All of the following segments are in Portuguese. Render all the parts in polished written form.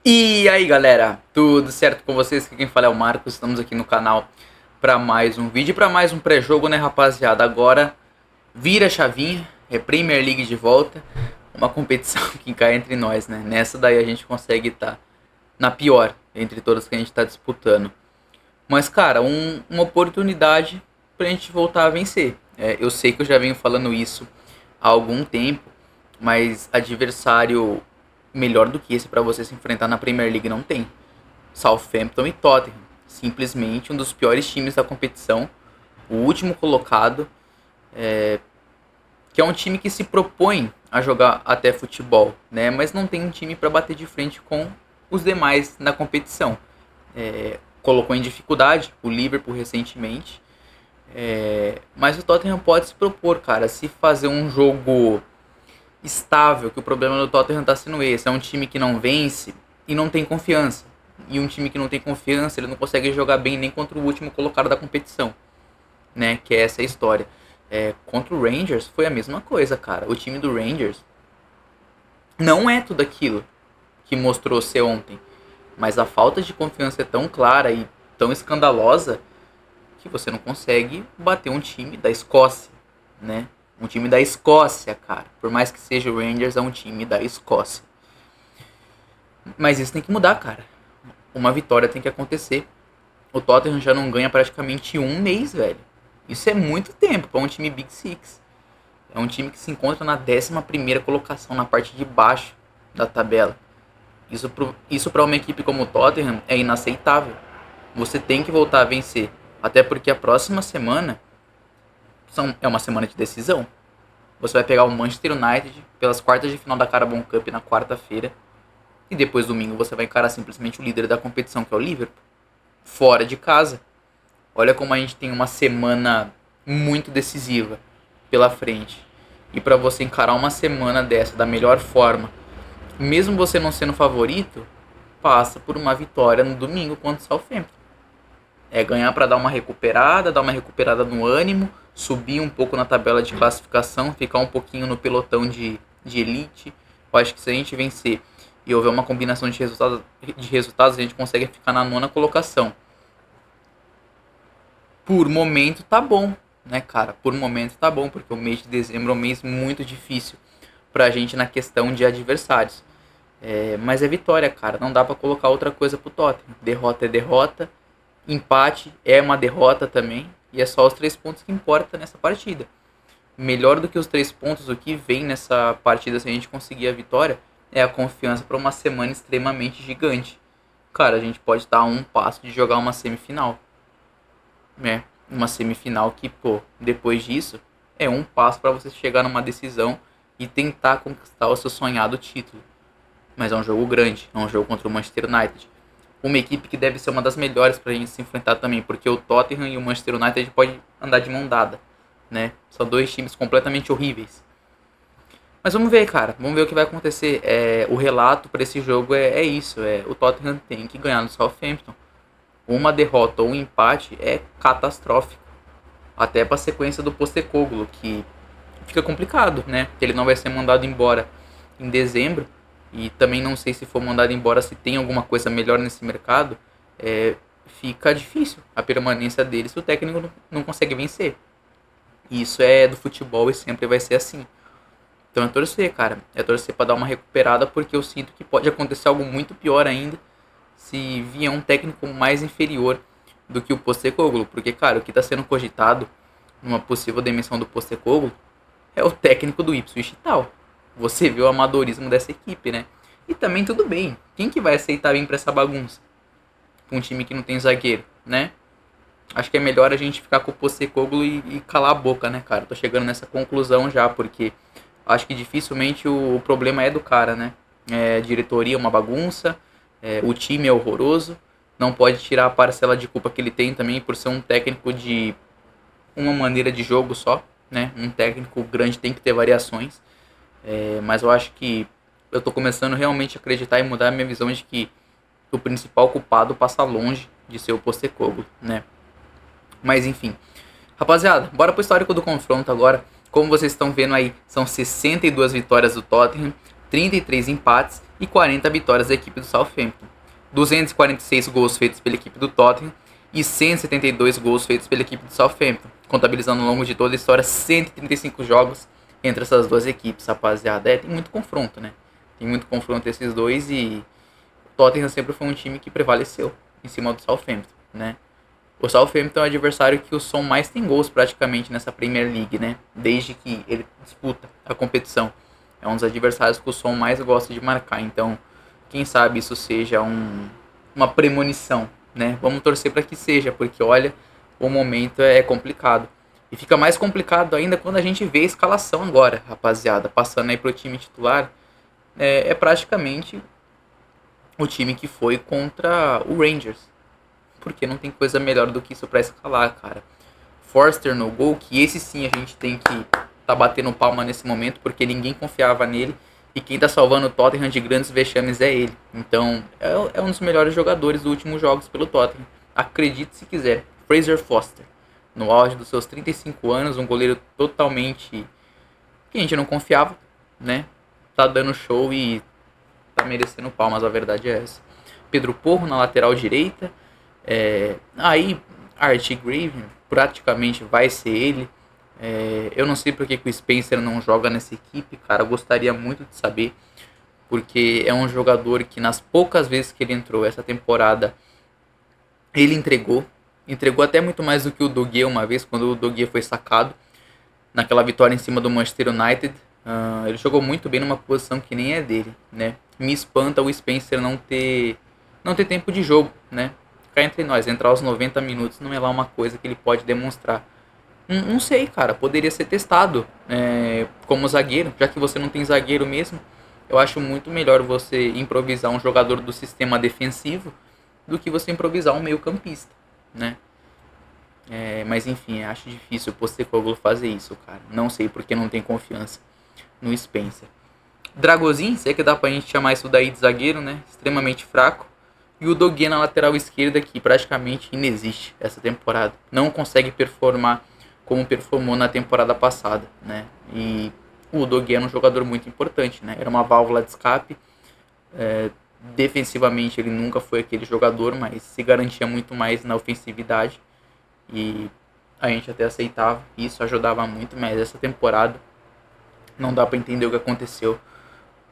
E aí galera, tudo certo com vocês? Aqui quem fala é o Marcos, estamos aqui no canal para mais um vídeo, para mais um pré-jogo, né rapaziada? Agora vira a chavinha, é Premier League de volta, uma competição que cai entre nós, né? Nessa daí a gente consegue estar na pior entre todas que a gente está disputando. Mas cara, uma oportunidade pra gente voltar a vencer. Eu sei que eu já venho falando isso há algum tempo, mas adversário melhor do que esse para você se enfrentar na Premier League não tem. Southampton e Tottenham, simplesmente um dos piores times da competição, o último colocado, que é um time que se propõe a jogar até futebol, né? Mas não tem um time para bater de frente com os demais na competição. Colocou em dificuldade o Liverpool recentemente, mas o Tottenham pode se propor, cara, se fazer um jogo estável, que o problema do Tottenham tá sendo esse. É um time que não vence e não tem confiança. E um time que não tem confiança, ele não consegue jogar bem nem contra o último colocado da competição, né? Que é essa a história. Contra o Rangers foi a mesma coisa, cara. O time do Rangers não é tudo aquilo que mostrou ser ontem. Mas a falta de confiança é tão clara e tão escandalosa que você não consegue bater um time da Escócia, né? Um time da Escócia, cara. Por mais que seja o Rangers, é um time da Escócia. Mas isso tem que mudar, cara. Uma vitória tem que acontecer. O Tottenham já não ganha praticamente um mês, velho. Isso é muito tempo para um time Big Six. É um time que se encontra na 11ª colocação, na parte de baixo da tabela. Isso para uma equipe como o Tottenham é inaceitável. Você tem que voltar a vencer. Até porque a próxima semana é uma semana de decisão. Você vai pegar o Manchester United pelas quartas de final da Carabao Cup na quarta-feira. E depois domingo você vai encarar simplesmente o líder da competição, que é o Liverpool. Fora de casa. Olha como a gente tem uma semana muito decisiva pela frente. E para você encarar uma semana dessa da melhor forma, mesmo você não sendo favorito, passa por uma vitória no domingo contra o Southampton. É ganhar para dar uma recuperada no ânimo, subir um pouco na tabela de classificação, ficar um pouquinho no pelotão de elite. Eu acho que se a gente vencer e houver uma combinação de resultados, a gente consegue ficar na 9ª colocação. Por momento tá bom, né, cara? Por momento tá bom, porque o mês de dezembro é um mês muito difícil pra gente na questão de adversários. Mas é vitória, cara. Não dá pra colocar outra coisa pro Tottenham. Derrota é derrota. Empate é uma derrota também. E é só os 3 pontos que importa nessa partida. Melhor do que os 3 pontos, o que vem nessa partida se a gente conseguir a vitória é a confiança para uma semana extremamente gigante. Cara, a gente pode estar a um passo de jogar uma semifinal, né? Uma semifinal que, pô, depois disso é um passo para você chegar numa decisão e tentar conquistar o seu sonhado título. Mas é um jogo grande, é um jogo contra o Manchester United. Uma equipe que deve ser uma das melhores pra gente se enfrentar também, porque o Tottenham e o Manchester United podem andar de mão dada, né? São dois times completamente horríveis. Mas vamos ver, cara. Vamos ver o que vai acontecer. O relato para esse jogo é isso. O Tottenham tem que ganhar no Southampton. Uma derrota ou um empate é catastrófico. Até para a sequência do Postecoglou, que fica complicado, né? Porque ele não vai ser mandado embora em dezembro. E também não sei se for mandado embora, se tem alguma coisa melhor nesse mercado. Fica difícil a permanência dele se o técnico não consegue vencer. E isso é do futebol e sempre vai ser assim. Então é torcer, cara. É torcer pra dar uma recuperada, porque eu sinto que pode acontecer algo muito pior ainda se vier um técnico mais inferior do que o Postecoglou. Porque, cara, o que tá sendo cogitado numa possível demissão do Postecoglou é o técnico do Ipswich Town. Você vê o amadorismo dessa equipe, né? E também tudo bem. Quem que vai aceitar vir pra essa bagunça? Com um time que não tem zagueiro, né? Acho que é melhor a gente ficar com o Postecoglou e calar a boca, né, cara? Tô chegando nessa conclusão já, porque acho que dificilmente o problema é do cara, né? Diretoria é uma bagunça, o time é horroroso, não pode tirar a parcela de culpa que ele tem também por ser um técnico de uma maneira de jogo só, né? Um técnico grande tem que ter variações, mas eu acho que eu tô começando realmente a acreditar e mudar a minha visão de que o principal culpado passa longe de ser o Postecoglou, né? Mas enfim. Rapaziada, bora pro histórico do confronto agora. Como vocês estão vendo aí, são 62 vitórias do Tottenham, 33 empates e 40 vitórias da equipe do Southampton. 246 gols feitos pela equipe do Tottenham e 172 gols feitos pela equipe do Southampton, contabilizando ao longo de toda a história 135 jogos entre essas duas equipes, rapaziada. Tem muito confronto, né? Tem muito confronto esses dois e o Tottenham sempre foi um time que prevaleceu em cima do Southampton, né? O Southampton é o adversário que o Son mais tem gols praticamente nessa Premier League, né? Desde que ele disputa a competição. É um dos adversários que o Son mais gosta de marcar. Então, quem sabe isso seja uma premonição, né? Vamos torcer para que seja, porque olha, o momento é complicado. E fica mais complicado ainda quando a gente vê a escalação agora, rapaziada. Passando aí pro time titular, é praticamente o time que foi contra o Rangers. Porque não tem coisa melhor do que isso pra escalar, cara. Forster no gol, que esse sim a gente tem que tá batendo palma nesse momento, porque ninguém confiava nele. E quem tá salvando o Tottenham de grandes vexames é ele. Então, é um dos melhores jogadores dos últimos jogos pelo Tottenham. Acredite se quiser. Fraser Forster. No auge dos seus 35 anos, um goleiro totalmente que a gente não confiava, né? Tá dando show e tá merecendo palmas, a verdade é essa. Pedro Porro na lateral direita. Aí Archie Grave praticamente vai ser ele. Eu não sei porque que o Spencer não joga nessa equipe, cara. Eu gostaria muito de saber, porque é um jogador que nas poucas vezes que ele entrou essa temporada, ele entregou até muito mais do que o Doguia uma vez, quando o Doguia foi sacado naquela vitória em cima do Manchester United. Ele jogou muito bem numa posição que nem é dele, né? Me espanta o Spencer não ter tempo de jogo, né? Cá entre nós, entrar aos 90 minutos não é lá uma coisa que ele pode demonstrar. Não sei, cara, poderia ser testado como zagueiro, já que você não tem zagueiro mesmo. Eu acho muito melhor você improvisar um jogador do sistema defensivo do que você improvisar um meio-campista, né? Mas enfim, acho difícil o Postecoglou fazer isso, cara. Não sei porque não tem confiança no Spencer. Dragosin, sei que dá pra gente chamar isso daí de zagueiro, né? Extremamente fraco. E o Doguia na lateral esquerda, que praticamente inexiste essa temporada. Não consegue performar como performou na temporada passada, né? E o Doguia era um jogador muito importante, né? Era uma válvula de escape. Defensivamente ele nunca foi aquele jogador, mas se garantia muito mais na ofensividade. E a gente até aceitava, isso ajudava muito, mas essa temporada não dá pra entender o que aconteceu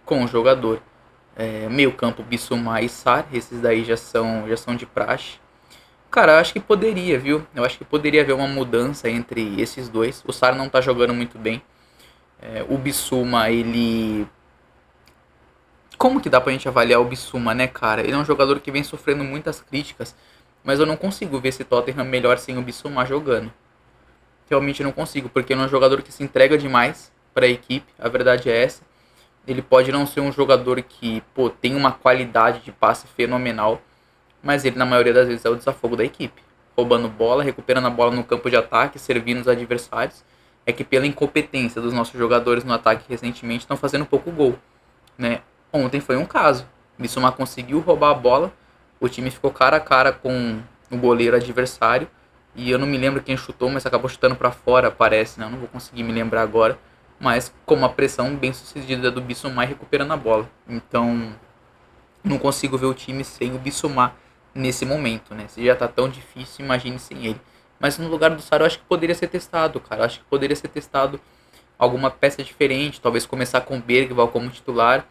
com o jogador. Meio campo, Bissouma e Sarr, esses daí já são de praxe. Cara, eu acho que poderia, viu? Eu acho que poderia haver uma mudança entre esses dois. O Sarr não tá jogando muito bem. O Bissouma, ele... Como que dá pra gente avaliar o Bissouma, né, cara? Ele é um jogador que vem sofrendo muitas críticas, mas eu não consigo ver esse Tottenham melhor sem o Bissouma jogando. Realmente não consigo, porque ele é um jogador que se entrega demais para a equipe, a verdade é essa. Ele pode não ser um jogador que, tem uma qualidade de passe fenomenal, mas ele na maioria das vezes é o desafogo da equipe. Roubando bola, recuperando a bola no campo de ataque, servindo os adversários. É que pela incompetência dos nossos jogadores no ataque recentemente estão fazendo pouco gol, né? Ontem foi um caso. Bissouma conseguiu roubar a bola, o time ficou cara a cara com o goleiro adversário, e eu não me lembro quem chutou, mas acabou chutando para fora, parece, né? Eu não vou conseguir me lembrar agora, mas com uma pressão bem sucedida do Bissouma recuperando a bola. Então, não consigo ver o time sem o Bissouma nesse momento, né? Se já tá tão difícil, imagine sem ele. Mas no lugar do Sarr eu acho que poderia ser testado, cara. Eu acho que poderia ser testado alguma peça diferente, talvez começar com o Bergvall como titular,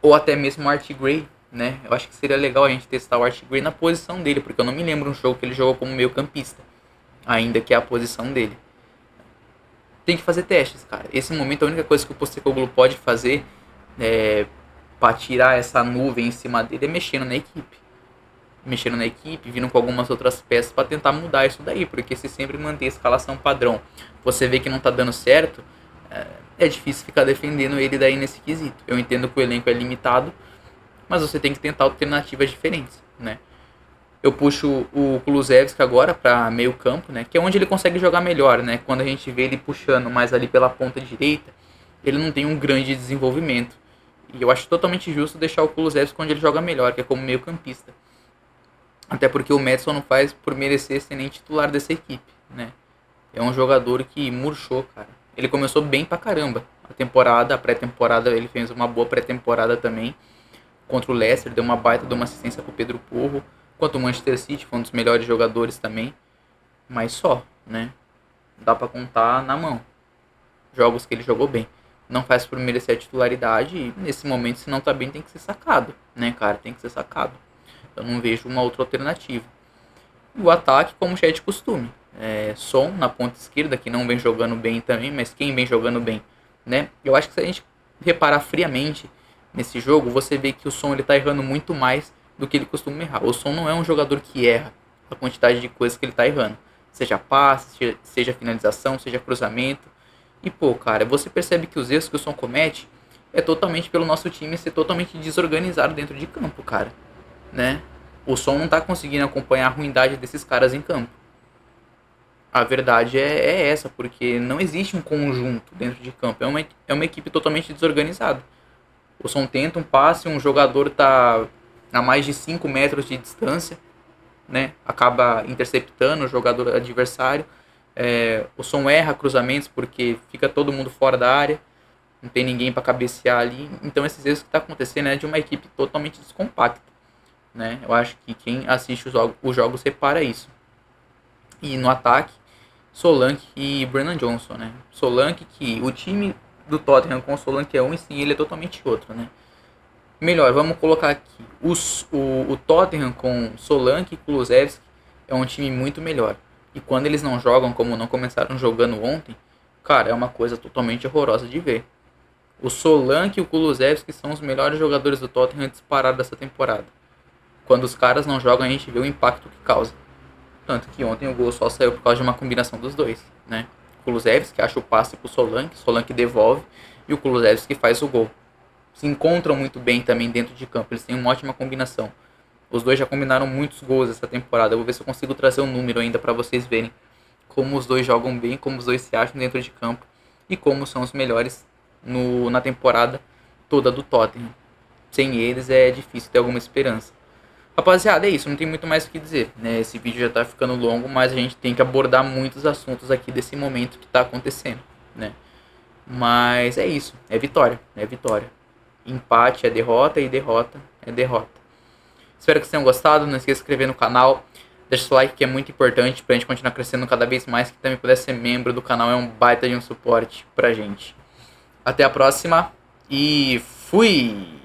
ou até mesmo o Art Gray, né? Eu acho que seria legal a gente testar o Art Gray na posição dele, porque eu não me lembro um jogo que ele jogou como meio campista, ainda que é a posição dele. Tem que fazer testes, cara. Esse momento a única coisa que o Postecoglou pode fazer para tirar essa nuvem em cima dele é mexendo na equipe. Vindo com algumas outras peças para tentar mudar isso daí, porque se sempre manter a escalação padrão, você vê que não tá dando certo, é difícil ficar defendendo ele daí nesse quesito. Eu entendo que o elenco é limitado, mas você tem que tentar alternativas diferentes, né? Eu puxo o Kulusevski agora para meio campo, né? Que é onde ele consegue jogar melhor, né? Quando a gente vê ele puxando mais ali pela ponta direita, ele não tem um grande desenvolvimento. E eu acho totalmente justo deixar o Kulusevski onde ele joga melhor, que é como meio campista. Até porque o Maddison não faz por merecer ser nem titular dessa equipe, né? É um jogador que murchou, cara. Ele começou bem pra caramba. A pré-temporada, ele fez uma boa pré-temporada também. contra o Leicester, deu uma baita de uma assistência pro Pedro Porro, quanto o Manchester City, foi um dos melhores jogadores também, mas só, né? Dá pra contar na mão jogos que ele jogou bem. Não faz por merecer a titularidade e nesse momento, se não tá bem, tem que ser sacado, né, cara? Tem que ser sacado. Eu não vejo uma outra alternativa. E o ataque, como já é de costume. Son na ponta esquerda, que não vem jogando bem também, mas quem vem jogando bem, né? Eu acho que se a gente reparar friamente nesse jogo, você vê que o Son ele tá errando muito mais do que ele costuma errar. O Son não é um jogador que erra a quantidade de coisas que ele tá errando. Seja passe, seja finalização, seja cruzamento. E pô, cara, você percebe que os erros que o Son comete é totalmente pelo nosso time ser totalmente desorganizado dentro de campo, cara, né? O Son não tá conseguindo acompanhar a ruindade desses caras em campo. A verdade é essa, porque não existe um conjunto dentro de campo. É uma equipe totalmente desorganizada. O Son tenta um passe, um jogador tá a mais de 5 metros de distância, né? Acaba interceptando o jogador adversário. O Son erra cruzamentos porque fica todo mundo fora da área, não tem ninguém para cabecear ali. Então esses erros que está acontecendo é de uma equipe totalmente descompacta, né? Eu acho que quem assiste os jogos repara isso. E no ataque, Solanke e Brennan Johnson, né? Solanke, que o time do Tottenham com o Solanke é um e sim ele é totalmente outro, né? Melhor, vamos colocar aqui. O Tottenham com Solanke e Kulusevski é um time muito melhor. E quando eles não jogam como não começaram jogando ontem, cara, é uma coisa totalmente horrorosa de ver. O Solanke e o Kulusevski são os melhores jogadores do Tottenham disparados dessa temporada. Quando os caras não jogam, a gente vê o impacto que causa. Tanto que ontem o gol só saiu por causa de uma combinação dos dois, né? O Kulusevski acha o passe pro Solanke, Solanke devolve e o Kulusevski faz o gol. Se encontram muito bem também dentro de campo, eles têm uma ótima combinação. Os dois já combinaram muitos gols essa temporada. Eu vou ver se eu consigo trazer um número ainda para vocês verem como os dois jogam bem, como os dois se acham dentro de campo e como são os melhores na temporada toda do Tottenham. Sem eles é difícil ter alguma esperança. Rapaziada, é isso, não tem muito mais o que dizer, né? Esse vídeo já tá ficando longo, mas a gente tem que abordar muitos assuntos aqui desse momento que tá acontecendo, né? Mas é isso, é vitória, é vitória. Empate é derrota e derrota é derrota. Espero que vocês tenham gostado, não esqueça de se inscrever no canal, deixa o like que é muito importante pra gente continuar crescendo cada vez mais, que também puder ser membro do canal é um baita de um suporte pra gente. Até a próxima e fui!